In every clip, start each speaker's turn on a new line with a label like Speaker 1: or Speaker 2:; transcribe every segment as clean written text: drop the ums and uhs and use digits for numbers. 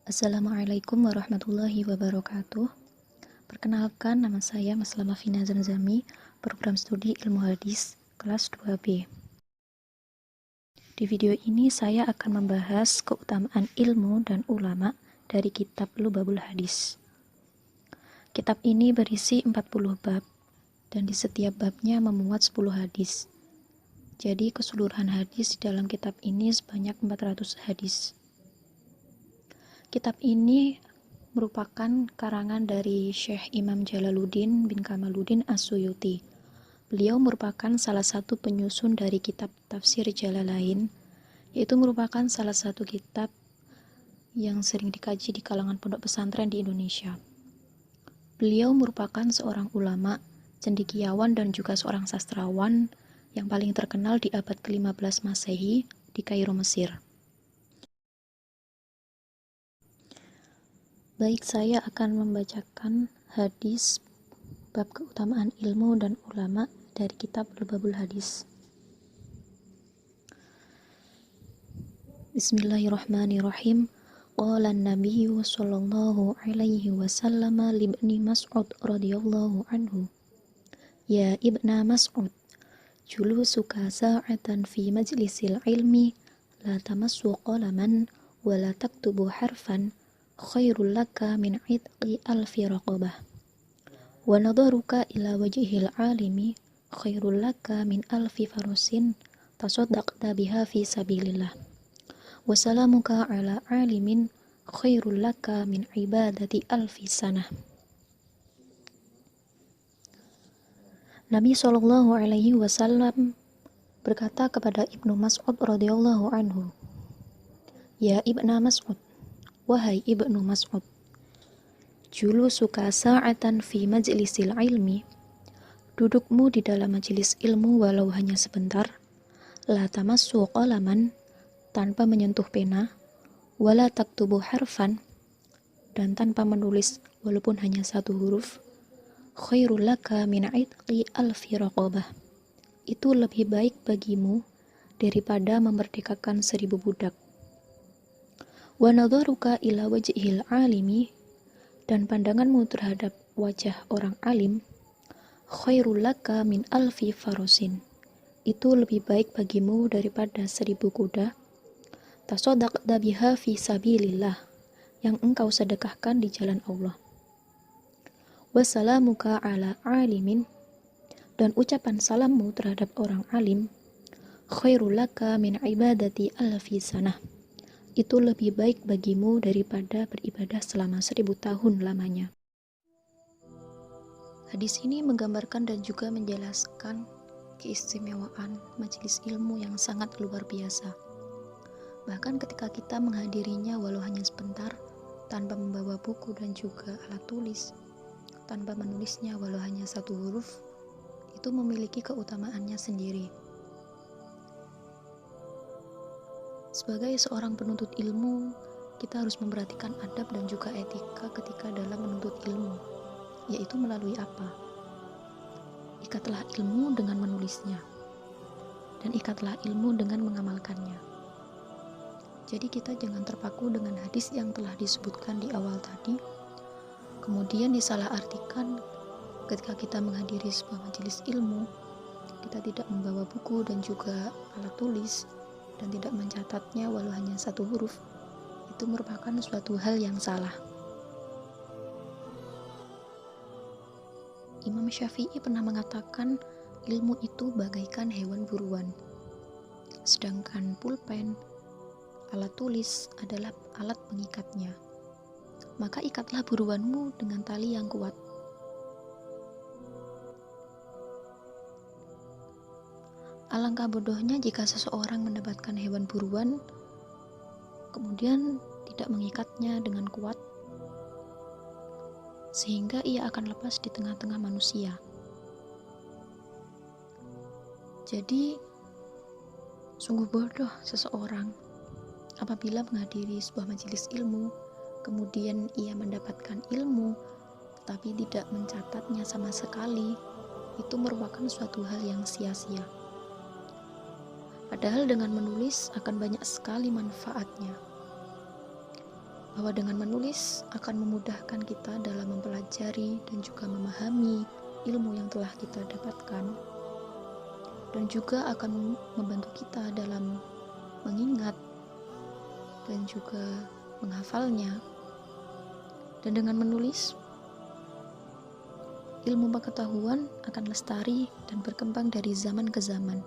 Speaker 1: Assalamualaikum warahmatullahi wabarakatuh. Perkenalkan, nama saya Maslama Fina Zamzami, program studi ilmu hadis kelas 2B. Di video ini saya akan membahas keutamaan ilmu dan ulama dari kitab Lubabul Hadis. Kitab ini berisi 40 bab dan di setiap babnya memuat 10 hadis. Jadi keseluruhan hadis di dalam kitab ini sebanyak 400 hadis. Kitab ini merupakan karangan dari Syekh Imam Jalaluddin bin Kamaluddin As-Suyuti. Beliau merupakan salah satu penyusun dari kitab Tafsir Jalalain, yaitu merupakan salah satu kitab yang sering dikaji di kalangan pondok pesantren di Indonesia. Beliau merupakan seorang ulama, cendekiawan dan juga seorang sastrawan yang paling terkenal di abad ke-15 Masehi di Kairo, Mesir. Baik, saya akan membacakan hadis bab keutamaan ilmu dan ulama dari kitab Lubabul Hadis. Bismillahirrahmanirrahim. Qala an-nabiyyu sallallahu alaihi wasallam li ibni Mas'ud radhiyallahu anhu. Ya ibna Mas'ud, julusuka sa'atan fi majlisil ilmi la tamassu qalaman wa la taktubu harfan khairul laka min idqi alfi raqabah wa nadharuka ila wajhil alimi khairul laka min alfi farusin tasaddaqta biha fi sabilillah wa salamuka ala alimin khairul laka min ibadati alfi sanah. Nabi Shallallahu Alaihi Wasallam berkata kepada Ibnu Mas'ud radhiyallahu anhu, Ya ibna Mas'ud, wahai Ibnu Mas'ud, julusuka sa'atan fi majlisil ilmi, dudukmu di dalam majelis ilmu walau hanya sebentar, la tamassu qalaman, tanpa menyentuh pena, wala taktubu harfan, dan tanpa menulis walaupun hanya satu huruf, khairul laka min idqi alfi raqabah, itu lebih baik bagimu daripada memerdekakan 1000 budak. Wa nadharuka ila wajhil alimi, dan pandanganmu terhadap wajah orang alim, khairul laka min alfi farosin, itu lebih baik bagimu daripada 1000 kuda, tasaddaqta biha fi sabilillah, yang engkau sedekahkan di jalan Allah. Wassalamuka ala alimin, dan ucapan salammu terhadap orang alim, khairul laka min ibadati alfi sanah, itu lebih baik bagimu daripada beribadah selama 1000 tahun lamanya. Hadis ini menggambarkan dan juga menjelaskan keistimewaan majelis ilmu yang sangat luar biasa. Bahkan ketika kita menghadirinya walau hanya sebentar, tanpa membawa buku dan juga alat tulis, tanpa menulisnya walau hanya satu huruf, itu memiliki keutamaannya sendiri. Sebagai seorang penuntut ilmu, kita harus memperhatikan adab dan juga etika ketika dalam menuntut ilmu, yaitu melalui apa? Ikatlah ilmu dengan menulisnya, dan ikatlah ilmu dengan mengamalkannya. Jadi kita jangan terpaku dengan hadis yang telah disebutkan di awal tadi, kemudian disalahartikan ketika kita menghadiri sebuah majelis ilmu, kita tidak membawa buku dan juga alat tulis, dan tidak mencatatnya walau hanya satu huruf, itu merupakan suatu hal yang salah. Imam Syafi'i pernah mengatakan ilmu itu bagaikan hewan buruan, sedangkan pulpen, alat tulis adalah alat pengikatnya. Maka ikatlah buruanmu dengan tali yang kuat. Alangkah bodohnya jika seseorang mendapatkan hewan buruan, kemudian tidak mengikatnya dengan kuat, sehingga ia akan lepas di tengah-tengah manusia. Jadi, sungguh bodoh seseorang apabila menghadiri sebuah majelis ilmu, kemudian ia mendapatkan ilmu, tetapi tidak mencatatnya sama sekali. Itu merupakan suatu hal yang sia-sia. Padahal dengan menulis akan banyak sekali manfaatnya. bahwa dengan menulis akan memudahkan kita dalam mempelajari dan juga memahami ilmu yang telah kita dapatkan, dan juga akan membantu kita dalam mengingat dan juga menghafalnya. Dan dengan menulis, ilmu pengetahuan akan lestari dan berkembang dari zaman ke zaman.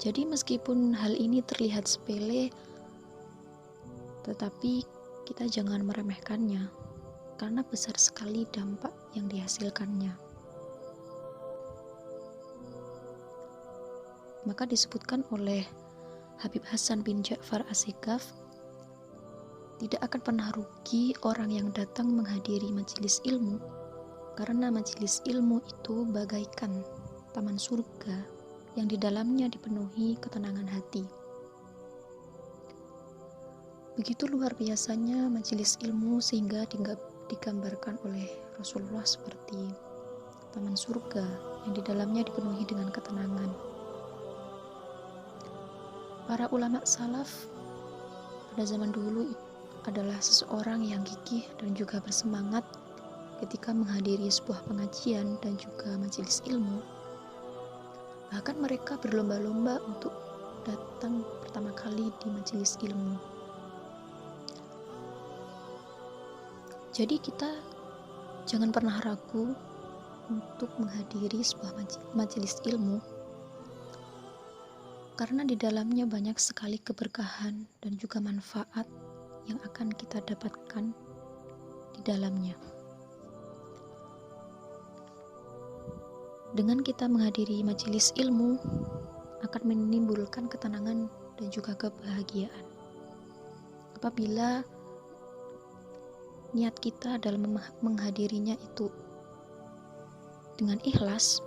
Speaker 1: Jadi meskipun hal ini terlihat sepele, tetapi kita jangan meremehkannya, karena besar sekali dampak yang dihasilkannya. Maka disebutkan oleh Habib Hasan bin Ja'far As-Segaf, tidak akan pernah rugi orang yang datang menghadiri majelis ilmu, karena majelis ilmu itu bagaikan taman surga yang di dalamnya dipenuhi ketenangan hati. Begitu luar biasanya majelis ilmu sehingga digambarkan oleh Rasulullah seperti taman surga yang di dalamnya dipenuhi dengan ketenangan. Para ulama salaf pada zaman dulu adalah seseorang yang gigih dan juga bersemangat ketika menghadiri sebuah pengajian dan juga majelis ilmu. Bahkan mereka berlomba-lomba untuk datang pertama kali di majelis ilmu. Jadi kita jangan pernah ragu untuk menghadiri sebuah majelis ilmu, karena di dalamnya banyak sekali keberkahan dan juga manfaat yang akan kita dapatkan di dalamnya. Dengan kita menghadiri majelis ilmu akan menimbulkan ketenangan dan juga kebahagiaan. Apabila niat kita dalam menghadirinya itu dengan ikhlas,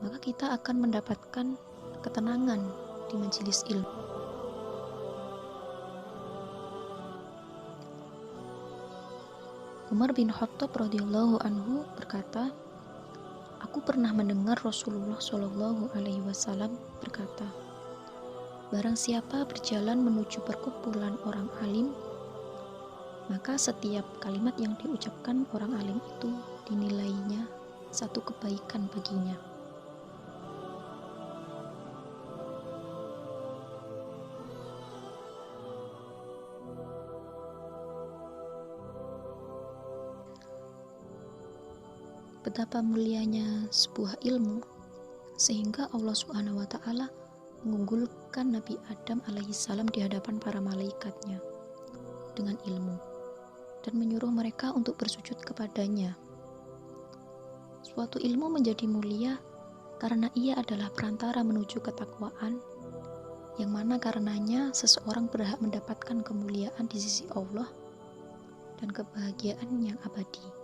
Speaker 1: maka kita akan mendapatkan ketenangan di majelis ilmu. Umar bin Khattab radhiyallahu anhu berkata, aku pernah mendengar Rasulullah Shallallahu alaihi wasallam berkata, barang siapa berjalan menuju perkumpulan orang alim, maka setiap kalimat yang diucapkan orang alim itu dinilainya satu kebaikan baginya. Betapa mulianya sebuah ilmu, sehingga Allah Subhanahu wa Ta'ala mengunggulkan Nabi Adam alaihissalam di hadapan para malaikatnya dengan ilmu, dan menyuruh mereka untuk bersujud kepadanya. Suatu ilmu menjadi mulia karena ia adalah perantara menuju ketakwaan, yang mana karenanya seseorang berhak mendapatkan kemuliaan di sisi Allah dan kebahagiaan yang abadi.